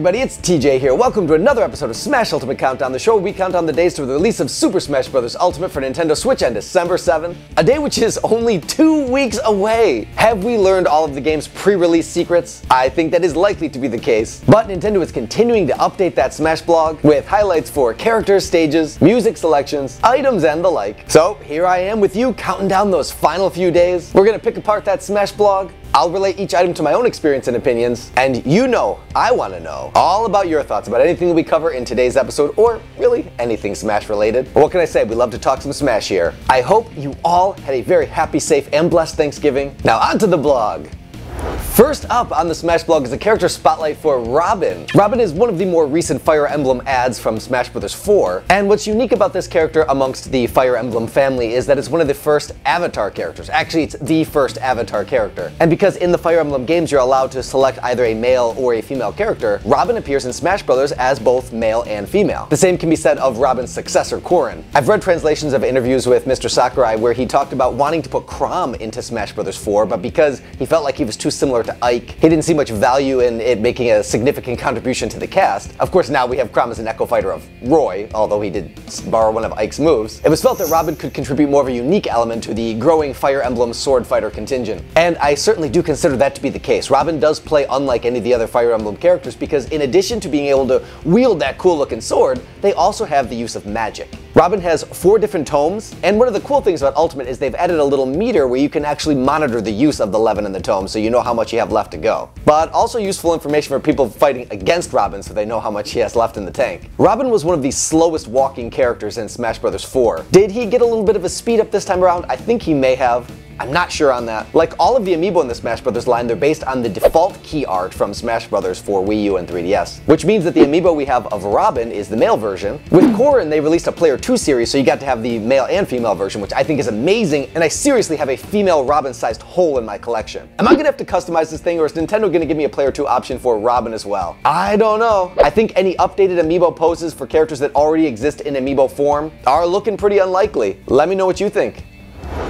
everybody, it's TJ here. Welcome to another episode of Smash Ultimate Countdown, the show where we count down the days to the release of Super Smash Bros. Ultimate for Nintendo Switch on December 7th, a day which is only 2 weeks away. Have we learned all of the game's pre-release secrets? I think that is likely to be the case, but Nintendo is continuing to update that Smash blog with highlights for characters, stages, music selections, items, and the like. So here I am with you, counting down those final few days. We're gonna pick apart that Smash blog. I'll relate each item to my own experience and opinions, and you know I want to know all about your thoughts about anything that we cover in today's episode, or really anything Smash related. But what can I say? We love to talk some Smash here. I hope you all had a very happy, safe, and blessed Thanksgiving. Now onto the blog. First up on the Smash blog is a character spotlight for Robin. Robin is one of the more recent Fire Emblem adds from Smash Bros. 4, and what's unique about this character amongst the Fire Emblem family is that it's one of the first Avatar characters. Actually, it's the first Avatar character. And because in the Fire Emblem games you're allowed to select either a male or a female character, Robin appears in Smash Bros. As both male and female. The same can be said of Robin's successor, Corrin. I've read translations of interviews with Mr. Sakurai where he talked about wanting to put Chrom into Smash Bros. 4, but because he felt like he was too similar to Ike, he didn't see much value in it making a significant contribution to the cast. Of course, now we have Chrom as an echo fighter of Roy, although he did borrow one of Ike's moves. It was felt that Robin could contribute more of a unique element to the growing Fire Emblem sword fighter contingent. And I certainly do consider that to be the case. Robin does play unlike any of the other Fire Emblem characters because in addition to being able to wield that cool looking sword, they also have the use of magic. Robin has 4 different tomes, and one of the cool things about Ultimate is they've added a little meter where you can actually monitor the use of the leaven in the tome so you know how much you have left to go. But also useful information for people fighting against Robin so they know how much he has left in the tank. Robin was one of the slowest walking characters in Smash Bros. 4. Did he get a little bit of a speed up this time around? I think he may have. I'm not sure on that. Like all of the amiibo in the Smash Bros. Line, they're based on the default key art from Smash Bros. For Wii U and 3DS, which means that the amiibo we have of Robin is the male version. With Corrin, they released a Player 2 series, so you got to have the male and female version, which I think is amazing, and I seriously have a female Robin-sized hole in my collection. Am I gonna have to customize this thing, or is Nintendo gonna give me a Player 2 option for Robin as well? I don't know. I think any updated amiibo poses for characters that already exist in amiibo form are looking pretty unlikely. Let me know what you think.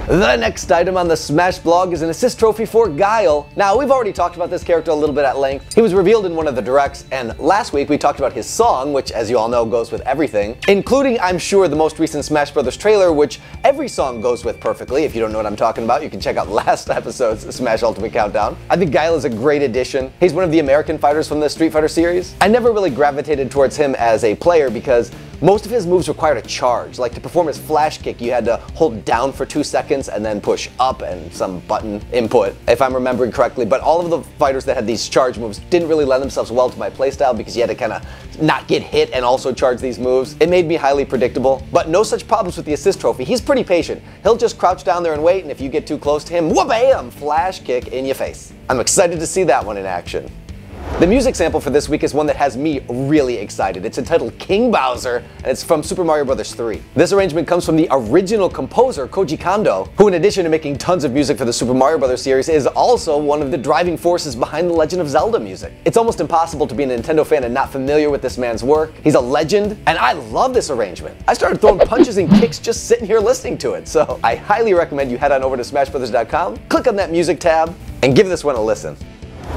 The next item on the Smash blog is an assist trophy for Guile. Now, we've already talked about this character a little bit at length. He was revealed in one of the directs, and last week we talked about his song, which as you all know goes with everything, including, I'm sure, the most recent Smash Bros. Trailer, which every song goes with perfectly. If you don't know what I'm talking about, you can check out last episode's Smash Ultimate Countdown. I think Guile is a great addition. He's one of the American fighters from the Street Fighter series. I never really gravitated towards him as a player because most of his moves required a charge. Like to perform his flash kick, you had to hold down for 2 seconds and then push up and some button input, if I'm remembering correctly. But all of the fighters that had these charge moves didn't really lend themselves well to my playstyle because you had to kind of not get hit and also charge these moves. It made me highly predictable, but no such problems with the assist trophy. He's pretty patient. He'll just crouch down there and wait, and if you get too close to him, wha-bam, flash kick in your face. I'm excited to see that one in action. The music sample for this week is one that has me really excited. It's entitled King Bowser, and it's from Super Mario Bros. 3. This arrangement comes from the original composer, Koji Kondo, who in addition to making tons of music for the Super Mario Bros. Series, is also one of the driving forces behind the Legend of Zelda music. It's almost impossible to be a Nintendo fan and not familiar with this man's work. He's a legend, and I love this arrangement. I started throwing punches and kicks just sitting here listening to it, so I highly recommend you head on over to smashbrothers.com, click on that music tab, and give this one a listen.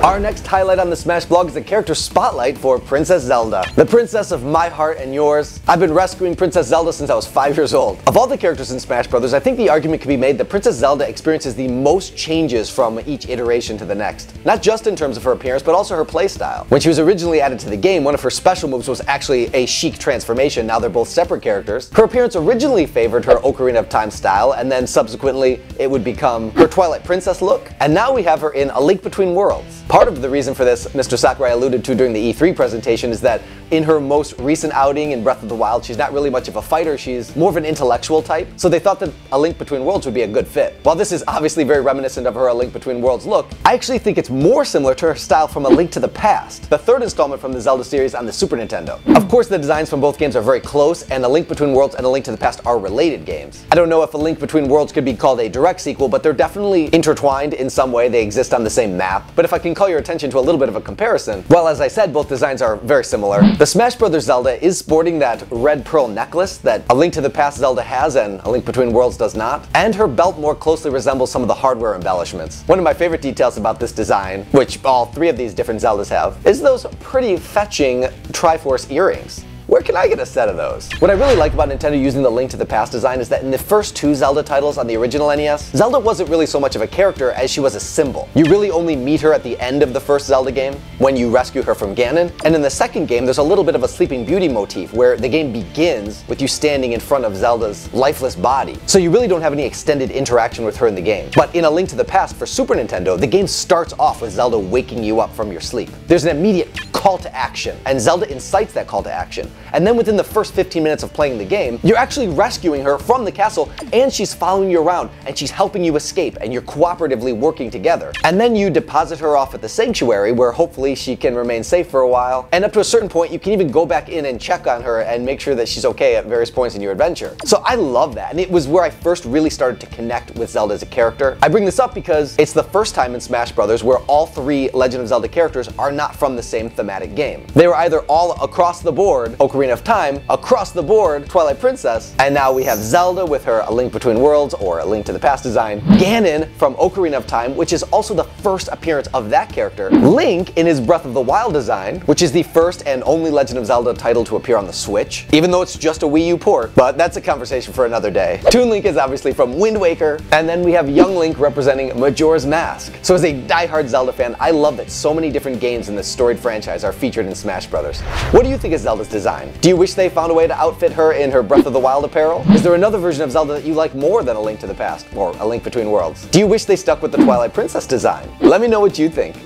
Our next highlight on the Smash blog is the character spotlight for Princess Zelda, the princess of my heart and yours. I've been rescuing Princess Zelda since I was 5 years old. Of all the characters in Smash Bros., I think the argument can be made that Princess Zelda experiences the most changes from each iteration to the next. Not just in terms of her appearance, but also her playstyle. When she was originally added to the game, one of her special moves was actually a chic transformation. Now they're both separate characters. Her appearance originally favored her Ocarina of Time style, and then subsequently it would become her Twilight Princess look. And now we have her in A Link Between Worlds. Part of the reason for this, Mr. Sakurai alluded to during the E3 presentation, is that in her most recent outing in Breath of the Wild, she's not really much of a fighter, she's more of an intellectual type, so they thought that A Link Between Worlds would be a good fit. While this is obviously very reminiscent of her A Link Between Worlds look, I actually think it's more similar to her style from A Link to the Past, the third installment from the Zelda series on the Super Nintendo. Of course, the designs from both games are very close, and A Link Between Worlds and A Link to the Past are related games. I don't know if A Link Between Worlds could be called a direct sequel, but they're definitely intertwined in some way. They exist on the same map. But if I can call your attention to a little bit of a comparison. Well, as I said, both designs are very similar. The Smash Bros. Zelda is sporting that red pearl necklace that A Link to the Past Zelda has and A Link Between Worlds does not, and her belt more closely resembles some of the hardware embellishments. One of my favorite details about this design, which all three of these different Zeldas have, is those pretty fetching Triforce earrings. Where can I get a set of those? What I really like about Nintendo using the Link to the Past design is that in the first two Zelda titles on the original NES, Zelda wasn't really so much of a character as she was a symbol. You really only meet her at the end of the first Zelda game, when you rescue her from Ganon, and in the second game there's a little bit of a Sleeping Beauty motif where the game begins with you standing in front of Zelda's lifeless body. So you really don't have any extended interaction with her in the game. But in A Link to the Past for Super Nintendo, the game starts off with Zelda waking you up from your sleep. There's an immediate call to action, and Zelda incites that call to action. And then within the first 15 minutes of playing the game, you're actually rescuing her from the castle, and she's following you around, and she's helping you escape, and you're cooperatively working together. And then you deposit her off at the sanctuary, where hopefully she can remain safe for a while, and up to a certain point you can even go back in and check on her and make sure that she's okay at various points in your adventure. So I love that, and it was where I first really started to connect with Zelda as a character. I bring this up because it's the first time in Smash Bros. Where all three Legend of Zelda characters are not from the same thematic game. They were either all across the board Ocarina of Time, across the board Twilight Princess, and now we have Zelda with her A Link Between Worlds or A Link to the Past design, Ganon from Ocarina of Time, which is also the first appearance of that character, Link in his Breath of the Wild design, which is the first and only Legend of Zelda title to appear on the Switch, even though it's just a Wii U port, but that's a conversation for another day. Toon Link is obviously from Wind Waker, and then we have Young Link representing Majora's Mask. So as a diehard Zelda fan, I love that so many different games in this storied franchise are featured in Smash Bros. What do you think of Zelda's design? Do you wish they found a way to outfit her in her Breath of the Wild apparel? Is there another version of Zelda that you like more than A Link to the Past, or A Link Between Worlds? Do you wish they stuck with the Twilight Princess design? Let me know what you think.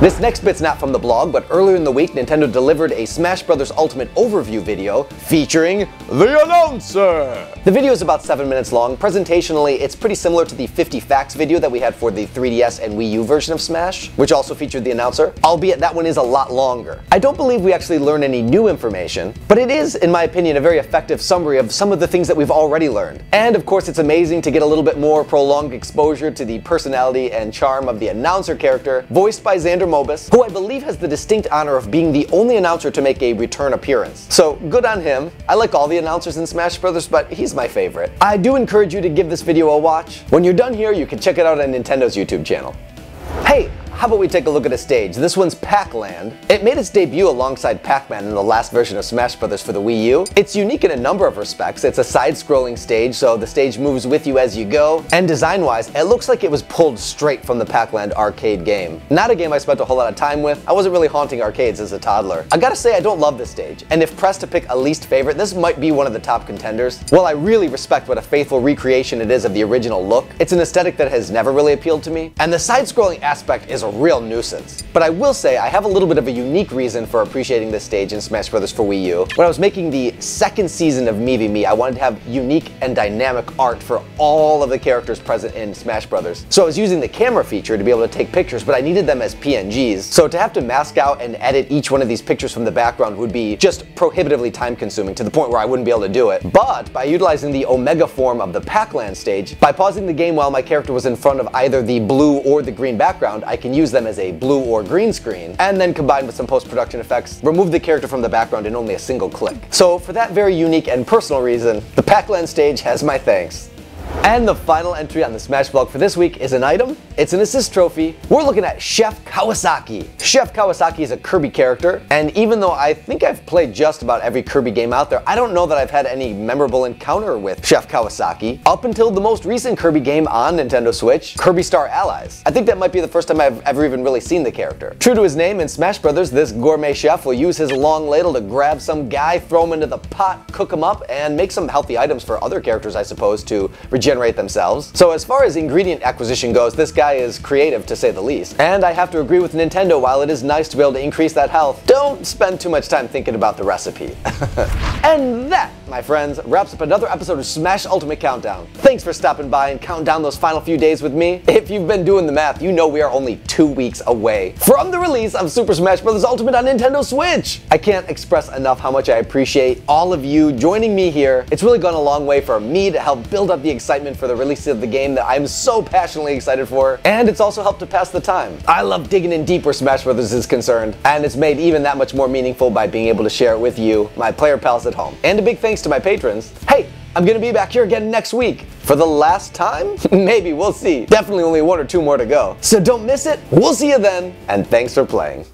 This next bit's not from the blog, but earlier in the week Nintendo delivered a Smash Bros. Ultimate overview video featuring the announcer! The video is about 7 minutes long. Presentationally, it's pretty similar to the 50 facts video that we had for the 3DS and Wii U version of Smash, which also featured the announcer, albeit that one is a lot longer. I don't believe we actually learned any new information, but it is, in my opinion, a very effective summary of some of the things that we've already learned. And of course, it's amazing to get a little bit more prolonged exposure to the personality and charm of the announcer character, voiced by Xander Mobus, who I believe has the distinct honor of being the only announcer to make a return appearance. So good on him. I like all the announcers in Smash Bros., but he's my favorite. I do encourage you to give this video a watch. When you're done here, you can check it out on Nintendo's YouTube channel. Hey, how about we take a look at a stage? This one's Pacland. It made its debut alongside Pac-Man in the last version of Smash Bros. For the Wii U. It's unique in a number of respects. It's a side-scrolling stage, so the stage moves with you as you go. And design-wise, it looks like it was pulled straight from the Pacland arcade game. Not a game I spent a whole lot of time with. I wasn't really haunting arcades as a toddler. I gotta say I don't love this stage, and if pressed to pick a least favorite, this might be one of the top contenders. While I really respect what a faithful recreation it is of the original look, it's an aesthetic that has never really appealed to me, and the side-scrolling aspect is a real nuisance. But I will say I have a little bit of a unique reason for appreciating this stage in Smash Bros. For Wii U. When I was making the second season of Me v Me, I wanted to have unique and dynamic art for all of the characters present in Smash Bros. So I was using the camera feature to be able to take pictures, but I needed them as PNGs. So to have to mask out and edit each one of these pictures from the background would be just prohibitively time consuming to the point where I wouldn't be able to do it. But by utilizing the Omega form of the Pacland stage, by pausing the game while my character was in front of either the blue or the green background, I can use them as a blue or green screen, and then combined with some post-production effects, remove the character from the background in only a single click. So for that very unique and personal reason, the Pacland stage has my thanks. And the final entry on the Smash blog for this week is an item. It's an assist trophy. We're looking at Chef Kawasaki. Chef Kawasaki is a Kirby character, and even though I think I've played just about every Kirby game out there, I don't know that I've had any memorable encounter with Chef Kawasaki up until the most recent Kirby game on Nintendo Switch, Kirby Star Allies. I think that might be the first time I've ever even really seen the character. True to his name, in Smash Bros., this gourmet chef will use his long ladle to grab some guy, throw him into the pot, cook him up, and make some healthy items for other characters, I suppose, to regenerate themselves. So as far as ingredient acquisition goes, this guy is creative to say the least. And I have to agree with Nintendo, while it is nice to be able to increase that health, don't spend too much time thinking about the recipe. And that my friends, wraps up another episode of Smash Ultimate Countdown. Thanks for stopping by and counting down those final few days with me. If you've been doing the math, you know we are only 2 weeks away from the release of Super Smash Bros. Ultimate on Nintendo Switch. I can't express enough how much I appreciate all of you joining me here. It's really gone a long way for me to help build up the excitement for the release of the game that I'm so passionately excited for, and it's also helped to pass the time. I love digging in deep where Smash Bros. Is concerned, and it's made even that much more meaningful by being able to share it with you, my player pals at home. And a big thanks to my patrons. Hey, I'm gonna be back here again next week. For the last time? Maybe, we'll see. Definitely only 1 or 2 more to go. So don't miss it. We'll see you then, and thanks for playing.